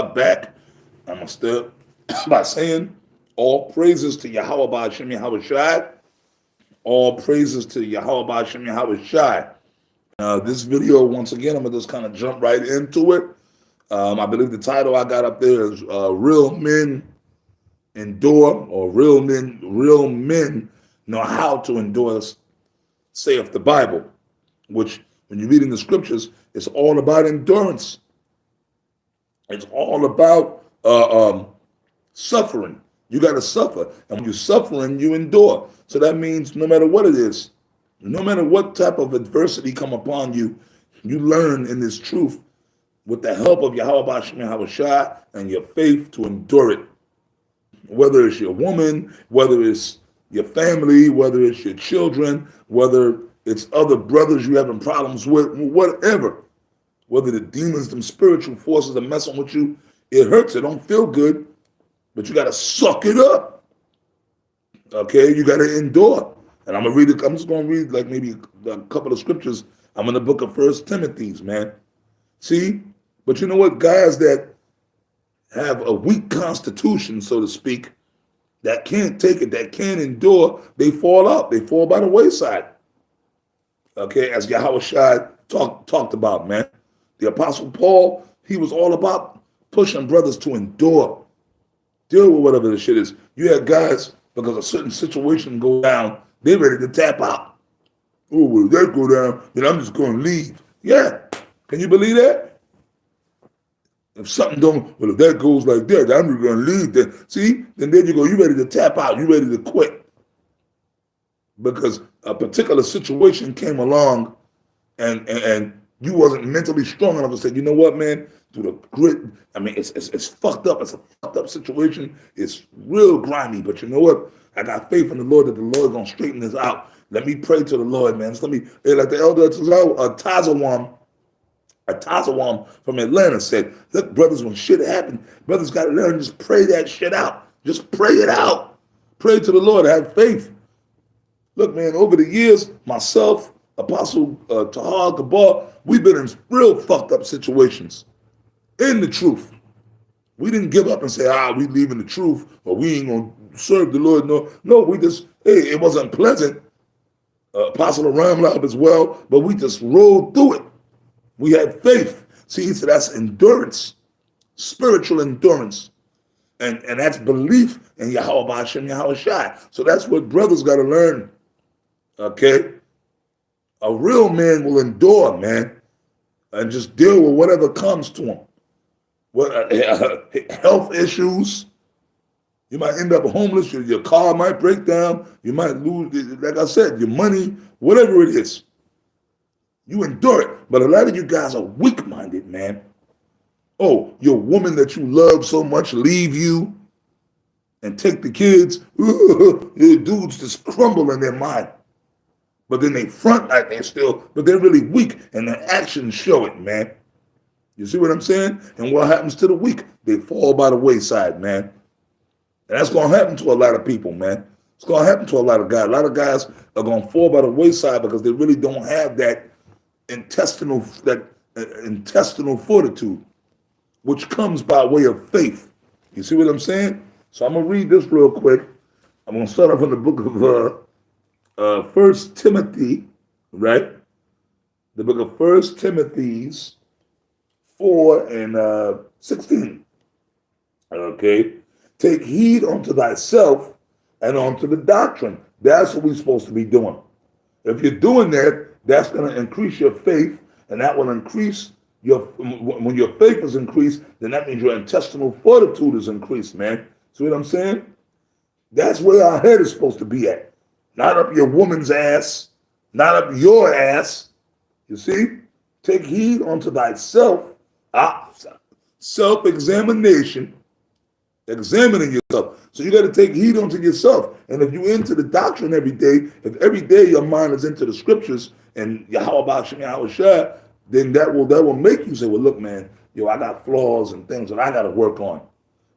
back. I'm going to start by saying all praises to Yahweh Ba'ashem Yahweh Shai. All praises to Yahweh Ba'ashem Yahweh Shai. This video, once again, I'm going to just kind of jump right into it. I believe the title I got up there is Real Men Endure, or Real Men Know How to Endure, saith the Bible, which when you read in the scriptures, it's all about endurance. It's all about suffering. You got to suffer. And when you're suffering, you endure. So that means no matter what it is, no matter what type of adversity come upon you, you learn in this truth with the help of Yahweh Ba'ashem Yahweh Shai and your faith to endure it. Whether it's your woman, whether it's your family, whether it's your children, whether it's other brothers you're having problems with, whatever. Whether the demons, them spiritual forces are messing with you, it hurts. It don't feel good, but you got to suck it up. Okay, you got to endure. And I'm gonna read it. I'm just gonna read like maybe a couple of scriptures. I'm in the book of First Timothy's, man. See, but you know what? Guys that have a weak constitution, so to speak, that can't take it, that can't endure, they fall out. They fall by the wayside. Okay, as Yahweh Shai talked about, man. The Apostle Paul, he was all about pushing brothers to endure. Deal with whatever the shit is. You had guys, because a certain situation go down, they ready to tap out. Oh, well, if that go down, then I'm just going to leave. Yeah. Can you believe that? If something don't, well, if that goes like that, I'm just going to leave. Then see, then there you go. You ready to tap out. You ready to quit. Because a particular situation came along and you wasn't mentally strong enough to say, you know what, man, through the grit, I mean, it's fucked up. It's a fucked up situation. It's real grimy. But you know what? I got faith in the Lord that the Lord is going to straighten this out. Let me pray to the Lord, man. So like the elder Tazawam from Atlanta said, look, brothers, when shit happens, brothers got to learn, just pray that shit out. Just pray it out. Pray to the Lord. Have faith. Look, man, over the years, myself, Apostle Tahar Gabar, we've been in real fucked up situations. In the truth. We didn't give up and say, we leaving the truth, or we ain't going to serve the Lord. No, we just, hey, it wasn't pleasant. Apostle Ramlab as well, but we just rolled through it. We had faith. See, so that's endurance, spiritual endurance. And that's belief in Yahweh Ba'ashem Yahweh Shai. So that's what brothers got to learn. Okay? A real man will endure, man, and just deal with whatever comes to him. Health issues. You might end up homeless. Your car might break down. You might lose, like I said, your money, whatever it is. You endure it. But a lot of you guys are weak-minded, man. Oh, your woman that you love so much leave you and take the kids. Dudes just crumble in their mind. But then they front like they're still, but they're really weak, and their actions show it, man. You see what I'm saying? And what happens to the weak? They fall by the wayside, man. And that's going to happen to a lot of people, man. It's going to happen to a lot of guys. A lot of guys are going to fall by the wayside because they really don't have that intestinal fortitude, which comes by way of faith. You see what I'm saying? So I'm going to read this real quick. I'm going to start off in the book of First Timothy, right? The book of First Timothy's 4 and 16. Okay? Take heed unto thyself and unto the doctrine. That's what we're supposed to be doing. If you're doing that, that's going to increase your faith, and that will increase when your faith is increased, then that means your intestinal fortitude is increased, man. See what I'm saying? That's where our head is supposed to be at. Not up your woman's ass, not up your ass. You see? Take heed unto thyself. Self-examination. Examining yourself. So you got to take heed unto yourself. And if you into the doctrine every day, if every day your mind is into the scriptures and Yahweh Ba'ashem Yahweh Shai, then that will make you say, well, look, man, I got flaws and things that I got to work on.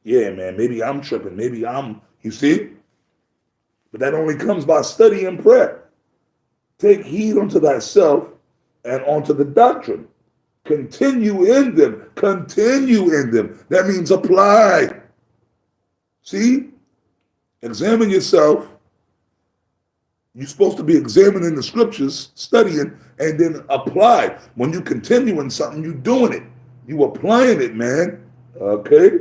Yeah, man, maybe I'm tripping. Maybe you see? But that only comes by study and prayer. Take heed unto thyself and unto the doctrine. Continue in them. Continue in them. That means apply. See? Examine yourself. You're supposed to be examining the scriptures, studying, and then apply. When you continue in something, you're doing it. You applying it, man. Okay?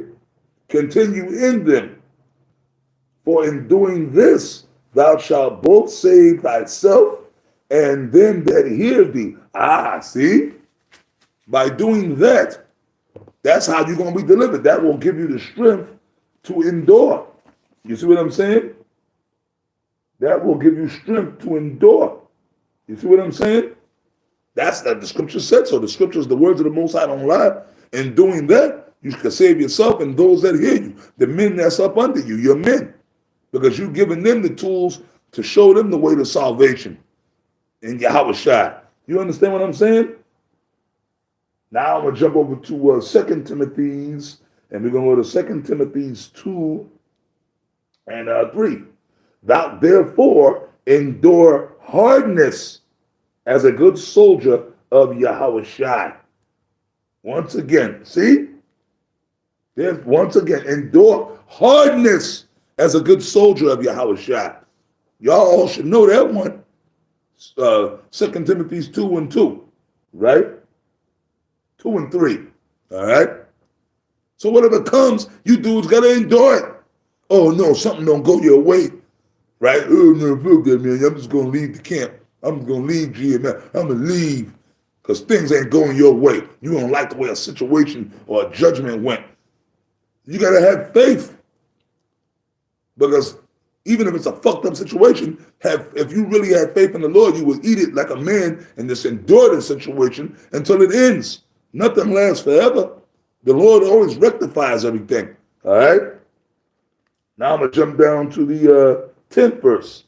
Continue in them. For in doing this, thou shalt both save thyself and them that hear thee. Ah, see? By doing that, that's how you're going to be delivered. That will give you the strength to endure. You see what I'm saying? That will give you strength to endure. You see what I'm saying? That's that the scripture said so. The scriptures, the words of the Most High don't lie. In doing that, you can save yourself and those that hear you. The men that's up under you, your men. Because you've given them the tools to show them the way to salvation in Yahweh Shai. You understand what I'm saying? Now I'm going to jump over to 2 Timothy's, and we're going to go to 2 Timothy's 2 and 3. Thou therefore endure hardness as a good soldier of Yahweh Shai. Once again, see? There's once again, endure hardness as a good soldier of Yahweh Shai. Y'all all should know that one. 2 Timothy's 2 and 2, right? 2 and 3, all right? So whatever comes, you dudes got to endure it. Oh, no, something don't go your way, right? Oh, no, fuck that, man. I'm just going to leave the camp. I'm going to leave GMS. I'm going to leave because things ain't going your way. You don't like the way a situation or a judgment went. You got to have faith because even if it's a fucked up situation, if you really have faith in the Lord, you will eat it like a man and just endure the situation until it ends. Nothing lasts forever. The Lord always rectifies everything. All right? Now I'm going to jump down to the 10th verse.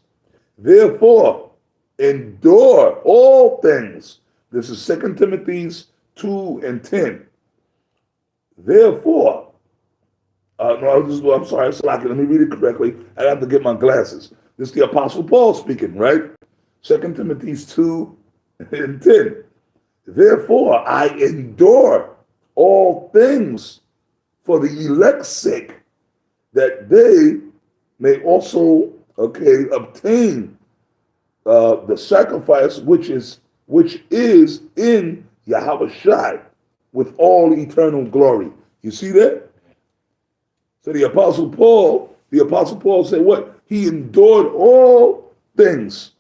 Therefore, endure all things. This is 2 Timothy's 2 and 10. Therefore, I'm sorry, Salaki, let me read it correctly. I have to get my glasses. This is the Apostle Paul speaking, right? 2 Timothy's 2 and 10. Therefore, I endure all things for the elect's sake, that they may also, obtain the sacrifice which is in Yahweh Shai with all eternal glory. You see that? So the Apostle Paul said what? He endured all things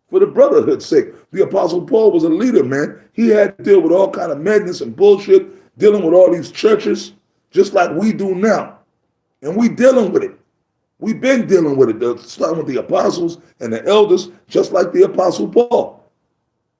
for the brotherhood's sake. The Apostle Paul was a leader, man. He had to deal with all kind of madness and bullshit, dealing with all these churches, just like we do now. And we dealing with it. We've been dealing with it, starting with the apostles and the elders, just like the Apostle Paul.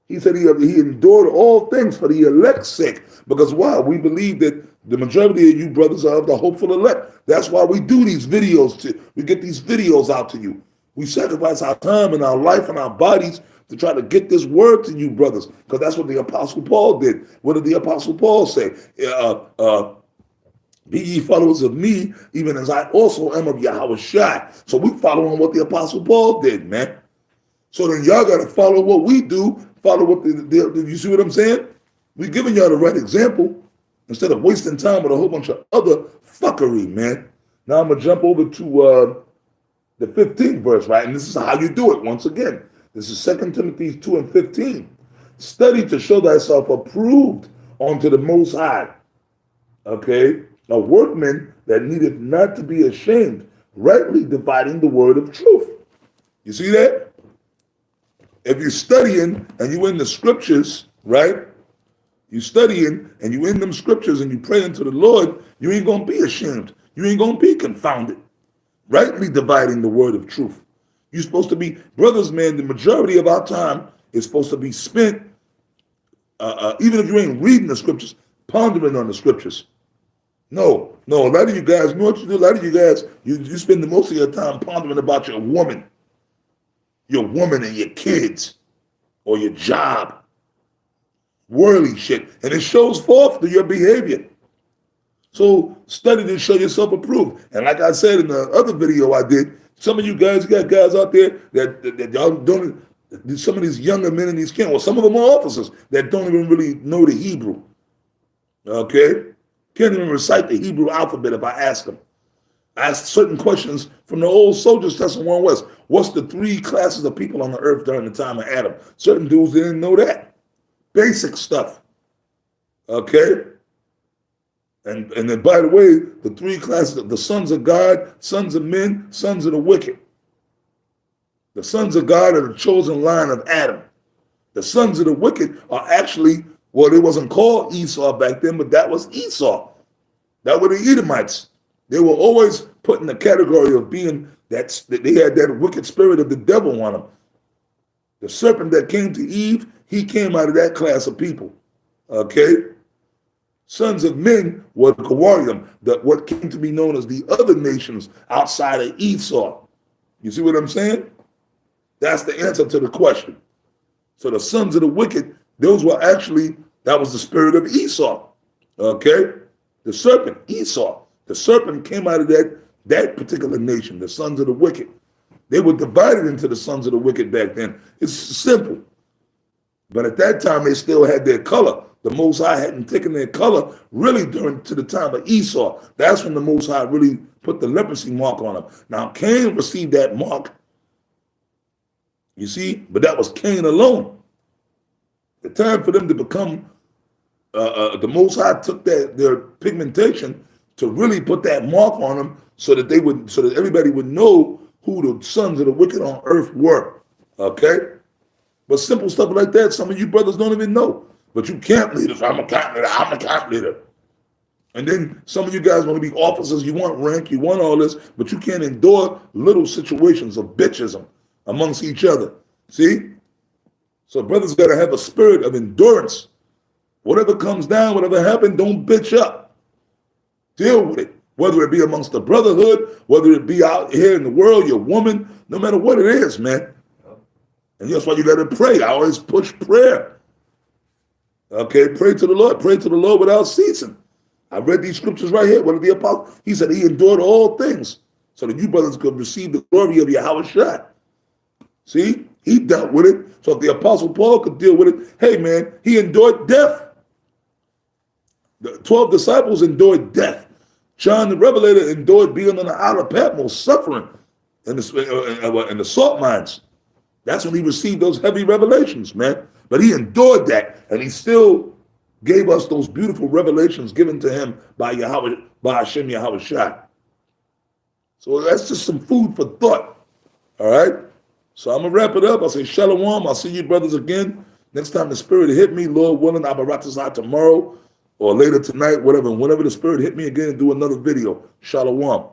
He said he endured all things for the elect's sake. Because why? We believe that the majority of you brothers are of the hopeful elect. That's why we do these videos. We get these videos out to you. We sacrifice our time and our life and our bodies to try to get this word to you brothers. Because that's what the Apostle Paul did. What did the Apostle Paul say? Be ye followers of me, even as I also am of Yahweh Shai. So we following what the Apostle Paul did, man. So then y'all got to follow what we do. Follow what you see what I'm saying? We're giving y'all the right example instead of wasting time with a whole bunch of other fuckery, man. Now I'm going to jump over to the 15th verse, right? And this is how you do it once again. This is 2 Timothy 2 and 15. Study to show thyself approved unto the Most High. Okay? A workman that needeth not to be ashamed, rightly dividing the word of truth. You see that? If you're studying and you in the scriptures, right? You studying and you in them scriptures and you praying to the Lord, you ain't going to be ashamed. You ain't going to be confounded. Rightly dividing the word of truth. You're supposed to be, brothers, man, the majority of our time is supposed to be spent, even if you ain't reading the scriptures, pondering on the scriptures. No, a lot of you guys, you know what you do? A lot of you guys, you spend the most of your time pondering about your woman and your kids, or your job, worldly shit, and it shows forth through your behavior. So study to show yourself approved. And like I said in the other video I did, some of you guys, you got guys out there that y'all don't, some of these younger men in these camps, well, some of them are officers that don't even really know the Hebrew. Okay? Can't even recite the Hebrew alphabet if I ask them. I asked certain questions from the old soldiers testing one was, what's the three classes of people on the earth during the time of Adam? Certain dudes didn't know that. Basic stuff. Okay? And then, by the way, the three classes of the sons of God, sons of men, sons of the wicked. The sons of God are the chosen line of Adam. The sons of the wicked are actually, well, they wasn't called Esau back then, but that was Esau. That were the Edomites. They were always put in the category of being that they had that wicked spirit of the devil on them. The serpent that came to Eve, he came out of that class of people. Okay? Sons of men were the Kawarim, what came to be known as the other nations outside of Esau. You see what I'm saying? That's the answer to the question. So the sons of the wicked, those were actually, that was the spirit of Esau. Okay? The serpent, Esau. The serpent came out of that particular nation, the sons of the wicked. They were divided into the sons of the wicked back then. It's simple. But at that time, they still had their color. The Most High hadn't taken their color really to the time of Esau. That's when the Most High really put the leprosy mark on them. Now, Cain received that mark. You see? But that was Cain alone. The time for them to become, the Most High took their pigmentation to really put that mark on them so that everybody would know who the sons of the wicked on earth were. Okay? But simple stuff like that, some of you brothers don't even know. But you camp leaders, I'm a camp leader, I'm a camp leader. And then some of you guys want to be officers, you want rank, you want all this, but you can't endure little situations of bitchism amongst each other. See? So brothers got to have a spirit of endurance. Whatever comes down, whatever happened, don't bitch up. Deal with it. Whether it be amongst the brotherhood, whether it be out here in the world, your woman, no matter what it is, man. And that's why you got to pray. I always push prayer. Okay, pray to the Lord. Pray to the Lord without ceasing. I read these scriptures right here. What did the apostle? He said he endured all things so that you brothers could receive the glory of Yahweh Shai. See, he dealt with it. So if the apostle Paul could deal with it, hey man, he endured death. The 12 disciples endured death. John the Revelator endured being on the Isle of Patmos, suffering in the salt mines. That's when he received those heavy revelations, man. But he endured that, and he still gave us those beautiful revelations given to him by Yahweh, by Hashem Yahweh Shai. So that's just some food for thought. All right? So I'm going to wrap it up. I'll say shalom. I'll see you brothers again. Next time the spirit hit me, Lord willing, I'll be right tomorrow or later tonight, whatever. Whenever the spirit hit me again, do another video. Shalom.